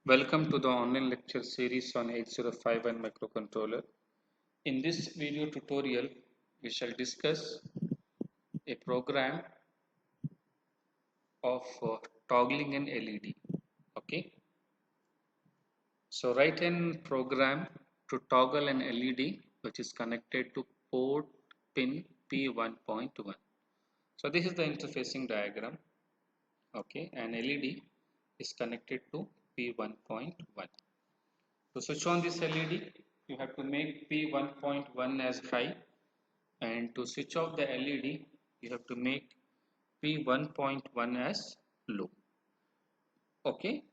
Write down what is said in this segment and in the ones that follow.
Welcome to the online lecture series on 8051 microcontroller. In this video tutorial, we shall discuss a program of toggling an LED. Okay, so write an program to toggle an LED which is connected to port pin P1.1. So this is the interfacing diagram. Okay, an LED is connected to P1.1. To switch on this LED, you have to make P1.1 as high, and to switch off the LED, you have to make P1.1 as low. Okay,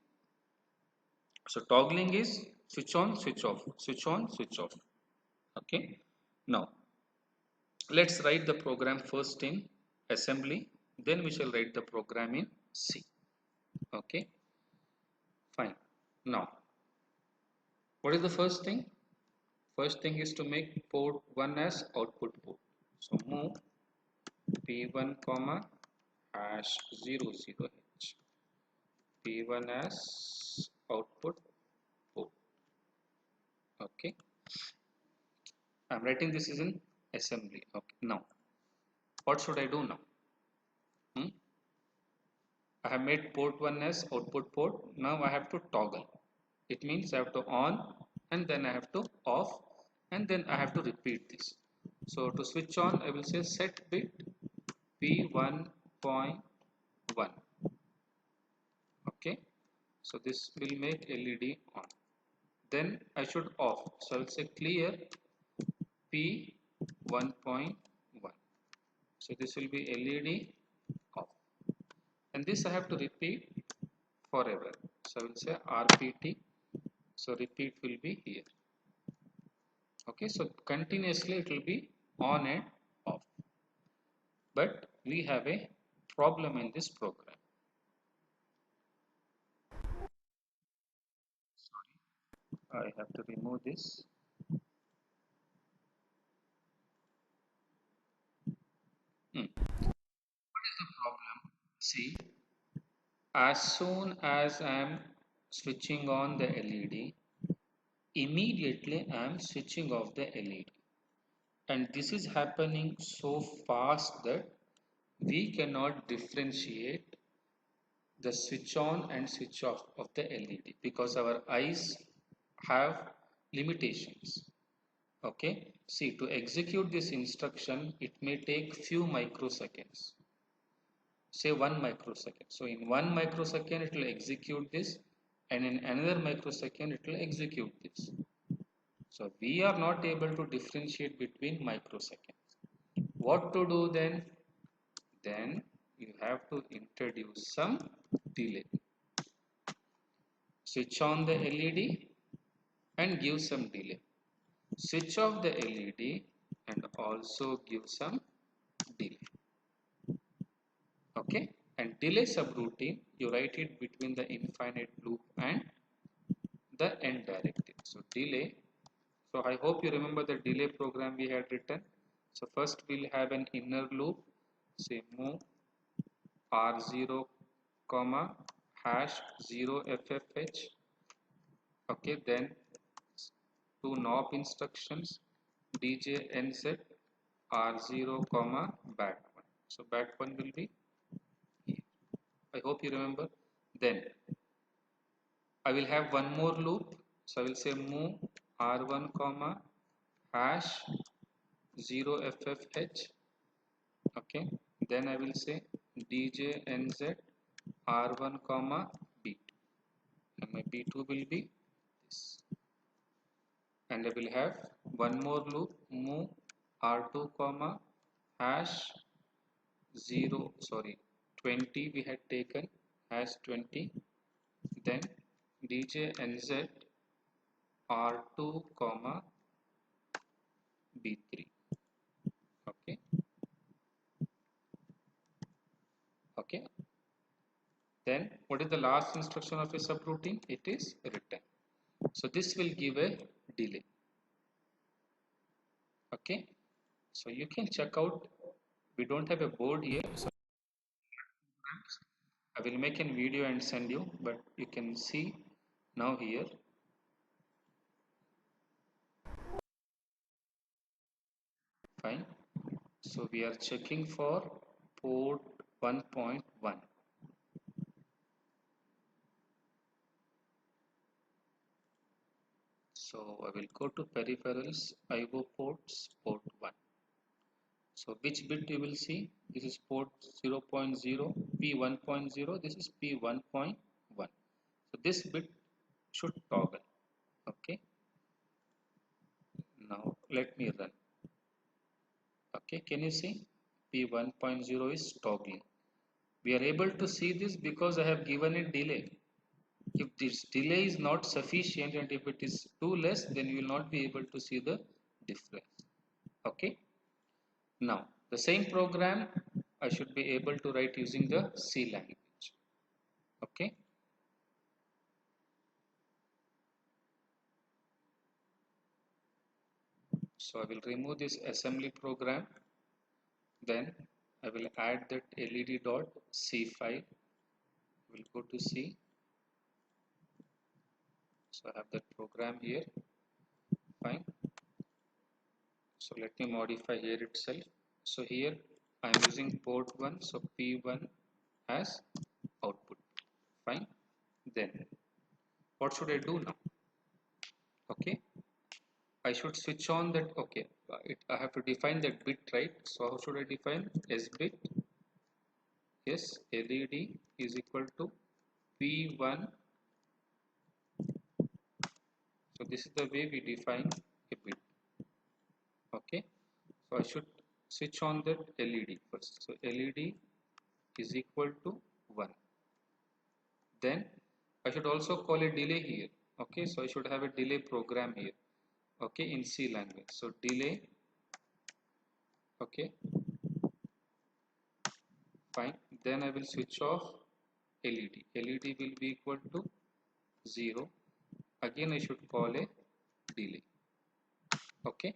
so toggling is switch on, switch off, switch on, switch off. Okay, now let's write the program first in assembly, then we shall write the program in C. Okay, fine. Now, what is the first thing? First thing is to make port 1 as output port. So move P1 comma hash 00H. P1 as output port. Okay. I'm writing this is in assembly. Okay. Now, what should I do now? I have made port 1 as output port. Now I have to toggle. It means I have to on and then I have to off and then I have to repeat this. So to switch on, I will say set bit P1.1. Okay, so this will make LED on. Then I should off. So I will say clear P1.1. So this will be LED off. And this I have to repeat forever. So I will say RPT. So repeat will be here. Okay, so continuously it will be on and off. But we have a problem in this program. Sorry, I have to remove this. What is the problem? See, as soon as I am switching on the LED, immediately I am switching off the LED. And this is happening so fast that we cannot differentiate the switch on and switch off of the LED because our eyes have limitations. Okay, see, to execute this instruction, it may take few microseconds, say 1 microsecond. So in 1 microsecond, it will execute this, and in another microsecond, it will execute this. So we are not able to differentiate between microseconds. What to do then? Then you have to introduce some delay. Switch on the LED and give some delay. Switch off the LED and also give some delay. Okay, and delay subroutine, you write it between the infinite loop and the end directive. So delay, so I hope you remember the delay program we had written. So first we'll have an inner loop, say move R0 comma hash 0 FFH. Okay, then two knob instructions DJ NZ R0 comma back1. So back1 will be here. I hope you remember. Then I will have one more loop. So I will say move R1 comma hash 0 FFH. Okay. Then I will say DJ NZ R1 comma B2. And my B2 will be this. And I will have one more loop move R2 comma hash 20 we had taken hash 20, then DJ NZ R2 comma B3. Okay, okay, then what is the last instruction of a subroutine? It is return. So this will give a delay. Okay, so you can check out, we don't have a board here, so I will make a video and send you, but you can see Now here, fine. So we are checking for port 1.1. So I will go to peripherals, IO ports, port 1. So which bit you will see? This is port 0.0, P1.0, this is P1.1. So this bit should toggle. Okay. Now let me run. Okay, can you see? P1.0 is toggling. We are able to see this because I have given it delay. If this delay is not sufficient and if it is too less, then you will not be able to see the difference. Okay. Now the same program I should be able to write using the C language. Okay. So I will remove this assembly program. Then I will add that led.c file. We'll go to C. So I have that program here. Fine. So let me modify here itself. So here I am using port 1. So P1 as output. Fine. Then what should I do now? Okay. I should switch on that. Okay. I have to define that bit, right? So how should I define? S bit. Yes. LED is equal to P1. So this is the way we define a bit. Okay. So I should switch on that LED first. So LED is equal to 1. Then I should also call a delay here. Okay, so I should have a delay program here. Okay, in C language. So delay. Okay, fine. Then I will switch off LED. LED will be equal to 0. Again, I should call a delay. Okay,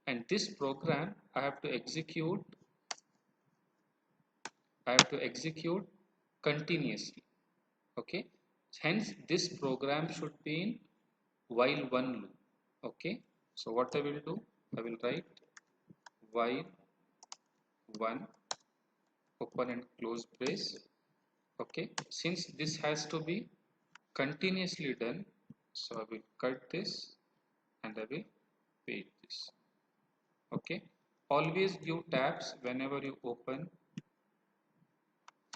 and this program I have to execute. I have to execute continuously. Okay, hence this program should be in while one loop. Okay, so what I will do, I will write while one open and close brace. Okay, since this has to be continuously done, so I will cut this and I will paste this. Okay, always give tabs whenever you open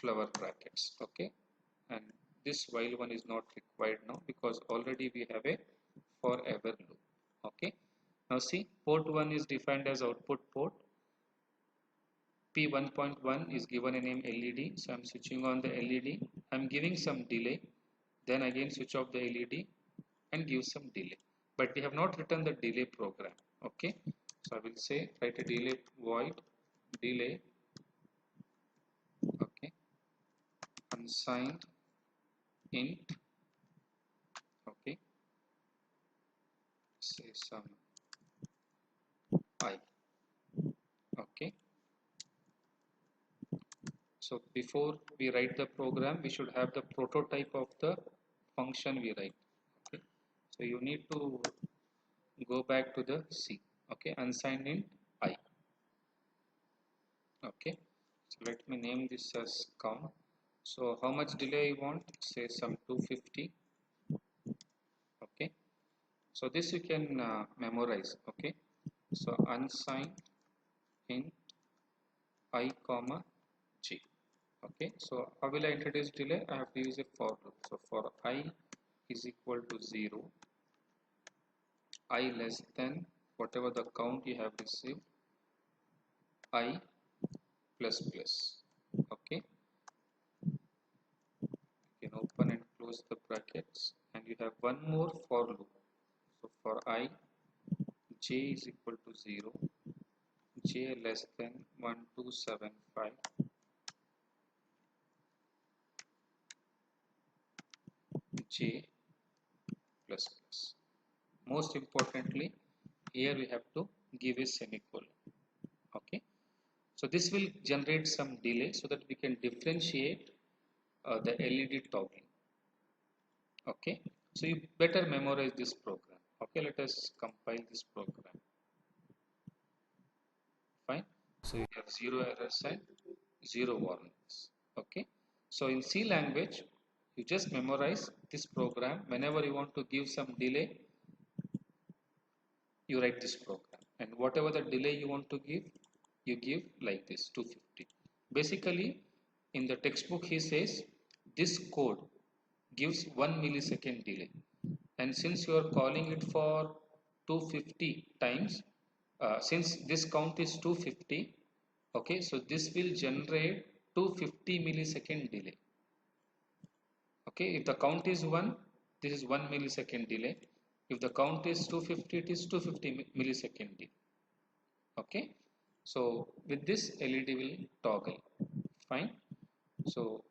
flower brackets. Okay, and this while one is not required now because already we have a forever loop. Okay, now see, port 1 is defined as output port. P1.1 is given a name LED, so I'm switching on the LED. I'm giving some delay, then again switch off the LED and give some delay. But we have not written the delay program. Okay, so I will say write a delay void delay. Okay, unsigned int. Okay, say some I. Okay, so before we write the program, we should have the prototype of the function we write. Okay, so you need to go back to the C. Okay, unsigned int I. Okay, so let me name this as count. So how much delay you want? Say some 250. Okay, so this you can memorize. Okay, so unsigned int I comma j. Okay, so how will I introduce delay? I have to use a for loop. So for I is equal to 0, I less than whatever the count you have received, I plus plus. Okay, you can open and close the brackets and you have one more for loop. So for I, j is equal to 0, j less than 1275, j plus plus. Most importantly, here we have to give a semicolon. Okay, so this will generate some delay so that we can differentiate the LED toggling. Okay, So you better memorize this program. Okay, let us compile this program. Fine. So you have zero errors and zero warnings. Okay. So in C language, you just memorize this program. Whenever you want to give some delay, you write this program. And whatever the delay you want to give, you give like this 250. Basically, in the textbook, he says this code gives 1 millisecond delay. And since you are calling it for 250 times, since this count is 250, okay, so this will generate 250 millisecond delay. Okay, if the count is 1, this is 1 millisecond delay. If the count is 250, it is 250 millisecond delay. Okay, so with this LED will toggle. Fine. So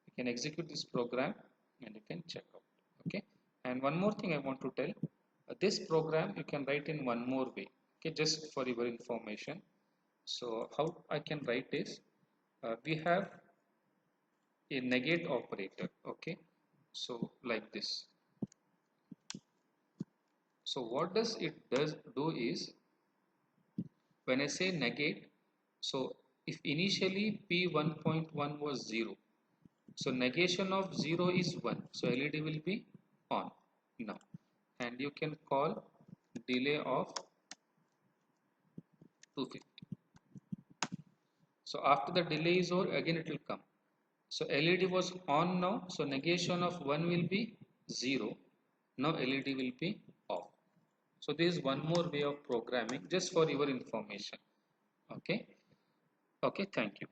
you can execute this program and you can check out. Okay, and one more thing I want to tell, this program you can write in one more way. Okay, just for your information. So how I can write is, we have a negate operator. Okay, so like this. So what does it does do is, when I say negate, so if initially P1.1 was 0, so negation of 0 is 1, so LED will be on now, and you can call delay of 250. So after the delay is over, again it will come. So LED was on now, so negation of 1 will be 0, now LED will be off. So there is one more way of programming just for your information. Okay, okay, thank you.